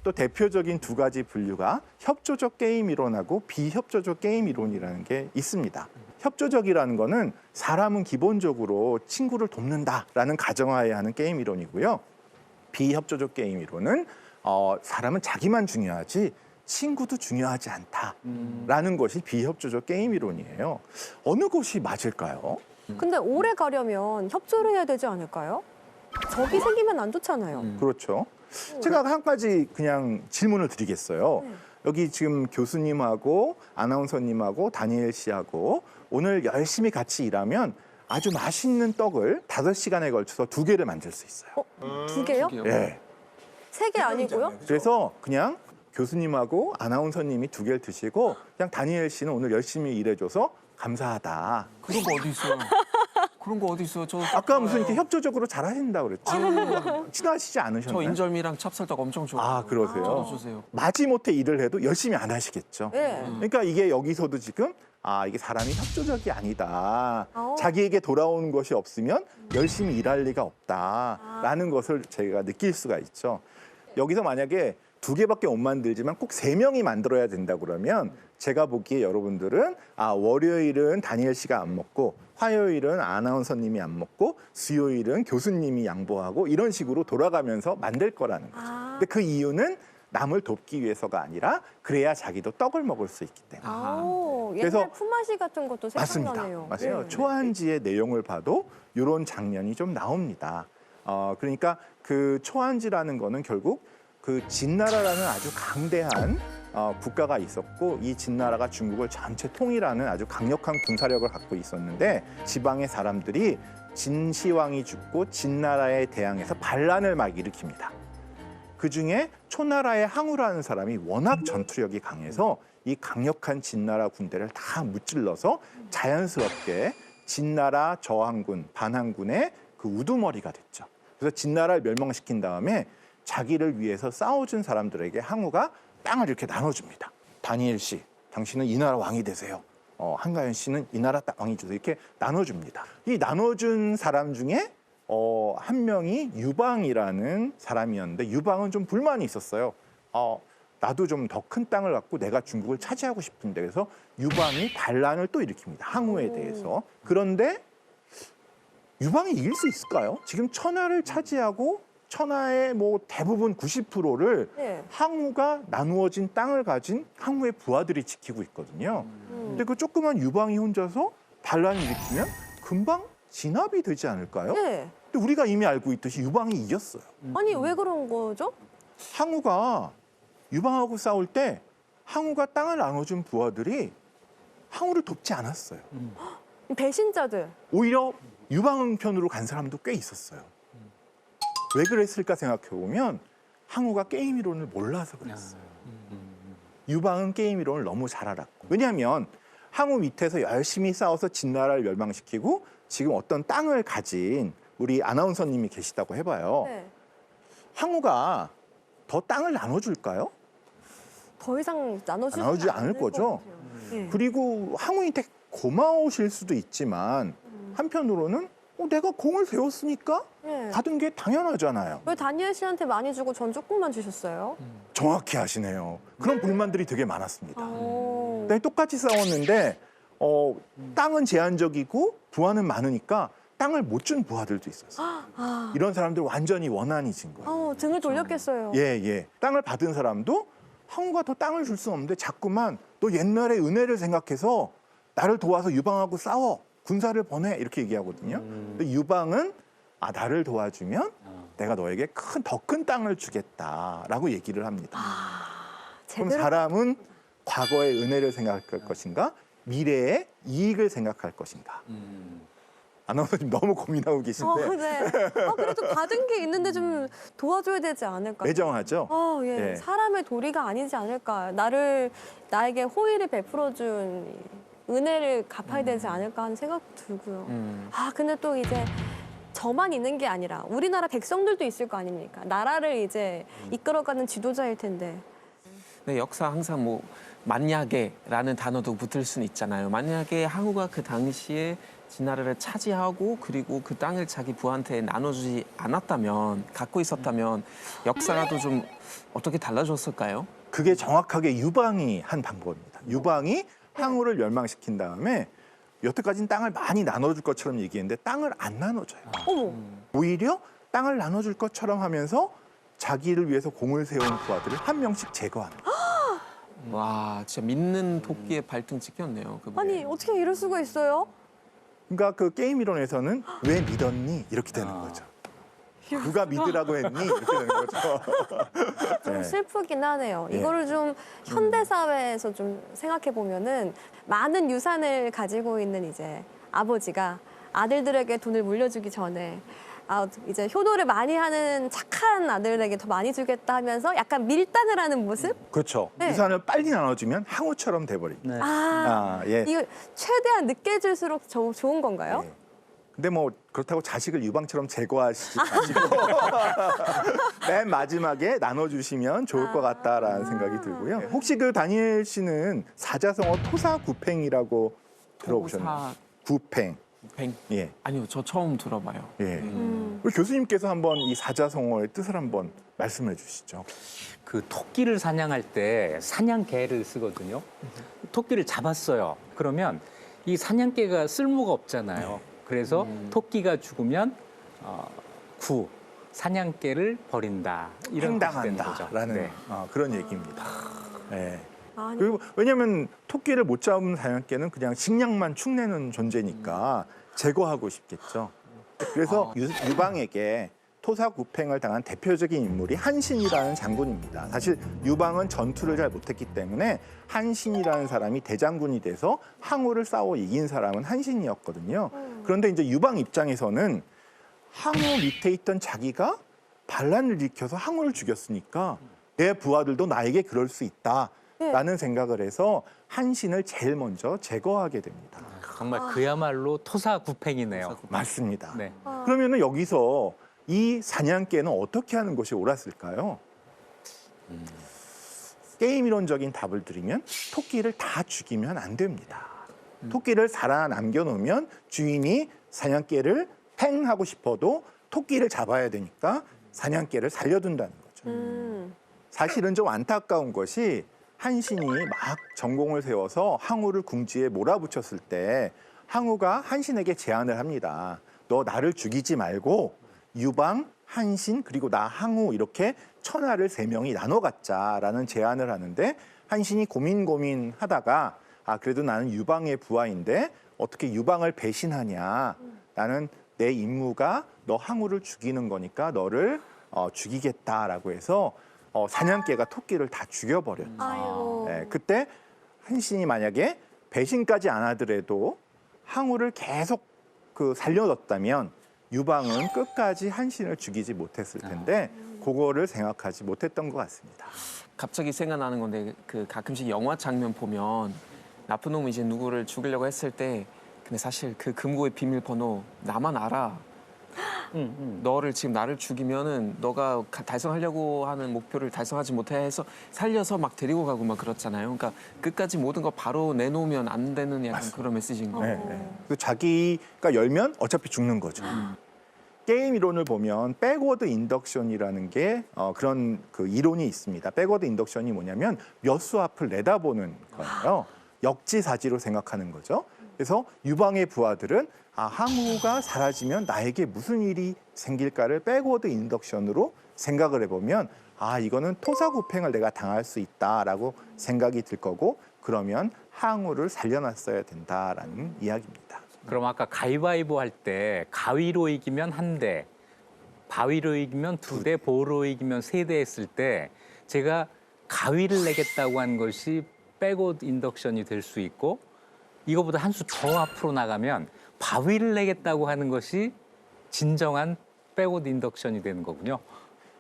또 대표적인 두 가지 분류가 협조적 게임 이론하고 비협조적 게임 이론이라는 게 있습니다. 협조적이라는 거는 사람은 기본적으로 친구를 돕는다라는 가정하에 하는 게임 이론이고요. 비협조적 게임 이론은 사람은 자기만 중요하지 친구도 중요하지 않다라는 것이 비협조적 게임 이론이에요. 어느 것이 맞을까요? 근데 오래 가려면 협조를 해야 되지 않을까요? 적이 생기면 안 좋잖아요. 그렇죠. 제가 한 가지 그냥 질문을 드리겠어요. 네. 여기 지금 교수님하고 아나운서님하고 다니엘 씨하고 오늘 열심히 같이 일하면 아주 맛있는 떡을 5시간에 걸쳐서 2개를 만들 수 있어요. 두 개요? 예. 세 개 아니고요? 그래서 그냥 교수님하고 아나운서님이 2개를 드시고 그냥 다니엘 씨는 오늘 열심히 일해줘서 감사하다. 그런 거 어디 있어요? 그런 거 어디 있어요? 저 아까 무슨 이렇게 협조적으로 잘 하신다고 그랬죠? 친하시지 저 않으셨나요? 인절미랑 찹쌀떡 엄청 좋아해요. 아, 그러세요? 저도 주세요. 마지못해 일을 해도 열심히 안 하시겠죠? 네. 그러니까 이게 여기서도 지금 이게 사람이 협조적이 아니다. 어. 자기에게 돌아오는 것이 없으면 열심히 일할 리가 없다라는 것을 제가 느낄 수가 있죠. 여기서 만약에 2개밖에 못 만들지만 꼭 3명이 만들어야 된다 그러면 제가 보기에 여러분들은 월요일은 다니엘 씨가 안 먹고 화요일은 아나운서님이 안 먹고 수요일은 교수님이 양보하고 이런 식으로 돌아가면서 만들 거라는 거죠. 근데 그 이유는 남을 돕기 위해서가 아니라 그래야 자기도 떡을 먹을 수 있기 때문에. 그래서 그래서 옛날 품앗이 같은 것도 맞습니다. 생각나네요. 맞아요. 네. 초안지의 내용을 봐도 이런 장면이 좀 나옵니다. 그러니까 그 초안지라는 거는 결국 그 진나라라는 아주 강대한 국가가 있었고 이 진나라가 중국을 전체 통일하는 아주 강력한 군사력을 갖고 있었는데 지방의 사람들이 진시황이 죽고 진나라에 대항해서 반란을 막 일으킵니다. 그중에 초나라의 항우라는 사람이 워낙 전투력이 강해서 이 강력한 진나라 군대를 다 무찔러서 자연스럽게 진나라 저항군, 반항군의 그 우두머리가 됐죠. 그래서 진나라를 멸망시킨 다음에 자기를 위해서 싸워준 사람들에게 항우가 땅을 이렇게 나눠줍니다. 다니엘 씨, 당신은 이 나라 왕이 되세요. 한가연 씨는 이 나라 왕이 되세요. 이렇게 나눠줍니다. 이 나눠준 사람 중에 한 명이 유방이라는 사람이었는데 유방은 좀 불만이 있었어요. 나도 좀 더 큰 땅을 갖고 내가 중국을 차지하고 싶은데 그래서 유방이 반란을 또 일으킵니다. 항우에 대해서. 그런데 유방이 이길 수 있을까요? 지금 천하를 차지하고 천하의 뭐 대부분 90%를 네. 항우가 나누어진 땅을 가진 항우의 부하들이 지키고 있거든요. 근데 그 조그만 유방이 혼자서 반란을 일으키면 금방 진압이 되지 않을까요? 네. 근데 우리가 이미 알고 있듯이 유방이 이겼어요. 아니 왜 그런 거죠? 항우가 유방하고 싸울 때 항우가 땅을 나눠준 부하들이 항우를 돕지 않았어요. 배신자들. 오히려 유방 편으로 간 사람도 꽤 있었어요. 왜 그랬을까 생각해 보면 항우가 게임 이론을 몰라서 그랬어요. 유방은 게임 이론을 너무 잘 알았고. 왜냐하면 항우 밑에서 열심히 싸워서 진나라를 멸망시키고 지금 어떤 땅을 가진 우리 아나운서님이 계시다고 해봐요. 네. 항우가 더 땅을 나눠줄까요? 더 이상 나눠주지 나누지 않을 것 거죠. 같아요. 네. 그리고 항우한테 고마우실 수도 있지만 한편으로는 내가 공을 세웠으니까 네. 받은 게 당연하잖아요. 왜 다니엘 씨한테 많이 주고 전 조금만 주셨어요? 정확히 하시네요. 그런 불만들이 되게 많았습니다. 오. 네, 똑같이 싸웠는데 땅은 제한적이고 부하는 많으니까 땅을 못 준 부하들도 있었어요. 이런 사람들 완전히 원한이 진 거예요. 등을 돌렸겠어요. 예. 땅을 받은 사람도 항우가 더 땅을 줄 수는 없는데 자꾸만 너 옛날의 은혜를 생각해서 나를 도와서 유방하고 싸워. 군사를 보내 이렇게 얘기하거든요. 근데 유방은 나를 도와주면 내가 너에게 더 큰 땅을 주겠다라고 얘기를 합니다. 그럼 제대로 사람은 과거의 은혜를 생각할 것인가 미래의 이익을 생각할 것인가. 아나운서님 너무 고민하고 계신데 네. 그래도 받은 게 있는데 좀 도와줘야 되지 않을까? 매정하죠. 예. 네. 사람의 도리가 아니지 않을까? 나에게 호의를 베풀어준 은혜를 갚아야 되지 않을까 하는 생각도 들고요. 근데 또 이제 저만 있는 게 아니라 우리나라 백성들도 있을 거 아닙니까? 나라를 이제 이끌어가는 지도자일 텐데. 네, 역사 항상 뭐 만약에라는 단어도 붙을 수는 있잖아요. 만약에 항우가 그 당시에 진나라를 차지하고 그리고 그 땅을 자기 부한테 나눠주지 않았다면, 갖고 있었다면 역사가 또 좀 어떻게 달라졌을까요? 그게 정확하게 유방이 한 방법입니다. 유방이 항우를 멸망시킨 다음에 여태까지는 땅을 많이 나눠줄 것처럼 얘기했는데 땅을 안 나눠줘요. 어머. 오히려 땅을 나눠줄 것처럼 하면서 자기를 위해서 공을 세운 부하들을 한 명씩 제거하는 거예요. 와, 진짜 믿는 토끼의 발등 찍혔네요. 그분이. 아니 어떻게 이럴 수가 있어요? 그러니까 그 게임 이론에서는 왜 믿었니? 이렇게 되는 거죠. 누가 믿으라고 했니? 이렇게 되는 거죠. 좀 네. 슬프긴 하네요. 예. 이거를 좀 현대 사회에서 좀 생각해 보면은 많은 유산을 가지고 있는 이제 아버지가 아들들에게 돈을 물려주기 전에 이제 효도를 많이 하는 착한 아들에게 더 많이 주겠다 하면서 약간 밀당을 하는 모습? 그렇죠. 네. 유산을 빨리 나눠주면 항우처럼 돼버립니다. 네. 예. 이거 최대한 늦게 줄수록 좋은 건가요? 예. 근데 뭐 그렇다고 자식을 유방처럼 제거하시지 마시고 맨 마지막에 나눠주시면 좋을 것 같다라는 생각이 들고요. 혹시 그 다니엘 씨는 사자성어 토사구팽이라고 들어보셨나요? 구팽. 뱅. 예. 아니요, 저 처음 들어봐요. 예. 우리 교수님께서 한번 이 사자성어의 뜻을 한번 말씀해 주시죠. 그 토끼를 사냥할 때 사냥개를 쓰거든요. 토끼를 잡았어요. 그러면 이 사냥개가 쓸모가 없잖아요. 그래서 토끼가 죽으면 사냥개를 버린다. 이런 뜻이 되는 거죠. 횡당한다라는 네. 그런 얘기입니다. 예. 아니, 그리고 왜냐하면 토끼를 못 잡은 사냥개는 그냥 식량만 축내는 존재니까 제거하고 싶겠죠. 그래서 유방에게 토사구팽을 당한 대표적인 인물이 한신이라는 장군입니다. 사실 유방은 전투를 잘 못했기 때문에 한신이라는 사람이 대장군이 돼서 항우를 싸워 이긴 사람은 한신이었거든요. 그런데 이제 유방 입장에서는 항우 밑에 있던 자기가 반란을 일으켜서 항우를 죽였으니까 내 부하들도 나에게 그럴 수 있다라는 생각을 해서 한신을 제일 먼저 제거하게 됩니다. 정말 그야말로 토사구팽이네요. 맞습니다. 네. 그러면은 여기서 이 사냥개는 어떻게 하는 것이 옳았을까요? 게임 이론적인 답을 드리면 토끼를 다 죽이면 안 됩니다. 토끼를 살아남겨 놓으면 주인이 사냥개를 팽하고 싶어도 토끼를 잡아야 되니까 사냥개를 살려둔다는 거죠. 사실은 좀 안타까운 것이 한신이 막 전공을 세워서 항우를 궁지에 몰아붙였을 때 항우가 한신에게 제안을 합니다. 너 나를 죽이지 말고 유방, 한신, 그리고 나 항우 이렇게 천하를 3명이 나눠 갖자라는 제안을 하는데 한신이 고민하다가 그래도 나는 유방의 부하인데 어떻게 유방을 배신하냐. 나는 내 임무가 너 항우를 죽이는 거니까 너를 죽이겠다라고 해서 사냥개가 토끼를 다 죽여버렸죠. 아이고. 네, 그때 한신이 만약에 배신까지 안 하더라도 항우를 계속 살려뒀다면 유방은 끝까지 한신을 죽이지 못했을 텐데 그거를 생각하지 못했던 것 같습니다. 갑자기 생각나는 건데 그 가끔씩 영화 장면 보면 나쁜 놈이 이제 누구를 죽이려고 했을 때 근데 사실 그 금고의 비밀번호 나만 알아. 너를 지금 나를 죽이면은 너가 달성하려고 하는 목표를 달성하지 못해 해서 살려서 막 데리고 가고 막 그렇잖아요. 그러니까 끝까지 모든 거 바로 내놓으면 안 되는 약간 그런 메시지인 거예요. 네. 그 자기가 열면 어차피 죽는 거죠. 게임 이론을 보면 백워드 인덕션이라는 게 그런 그 이론이 있습니다. 백워드 인덕션이 뭐냐면 몇 수 앞을 내다보는 거예요. 역지사지로 생각하는 거죠. 그래서 유방의 부하들은 항우가 사라지면 나에게 무슨 일이 생길까를 백워드 인덕션으로 생각을 해보면 이거는 토사구팽을 내가 당할 수 있다라고 생각이 들 거고 그러면 항우를 살려놨어야 된다라는 이야기입니다. 그럼 아까 가위바위보 할 때 가위로 이기면 1대, 바위로 이기면 2대, 보로 이기면 3대 했을 때 제가 가위를 내겠다고 한 것이 백워드 인덕션이 될 수 있고 이거보다 한 수 더 앞으로 나가면 바위를 내겠다고 하는 것이 진정한 백워드 인덕션이 되는 거군요.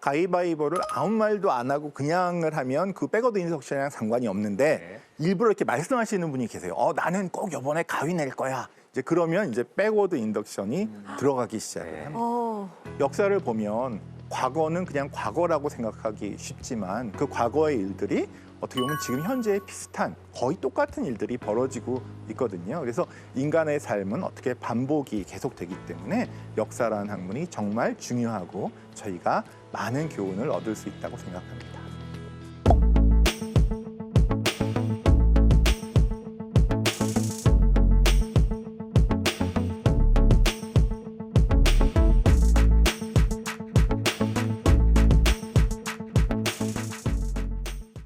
가위바위보를 아무 말도 안 하고 그냥을 하면 그 백워드 인덕션이랑 상관이 없는데 일부러 이렇게 말씀하시는 분이 계세요. 나는 꼭 이번에 가위 낼 거야. 이제 그러면 이제 백워드 인덕션이 들어가기 시작을 합니다. 역사를 보면 과거는 그냥 과거라고 생각하기 쉽지만 그 과거의 일들이 어떻게 보면 지금 현재에 비슷한 거의 똑같은 일들이 벌어지고 있거든요. 그래서 인간의 삶은 어떻게 반복이 계속되기 때문에 역사라는 학문이 정말 중요하고 저희가 많은 교훈을 얻을 수 있다고 생각합니다.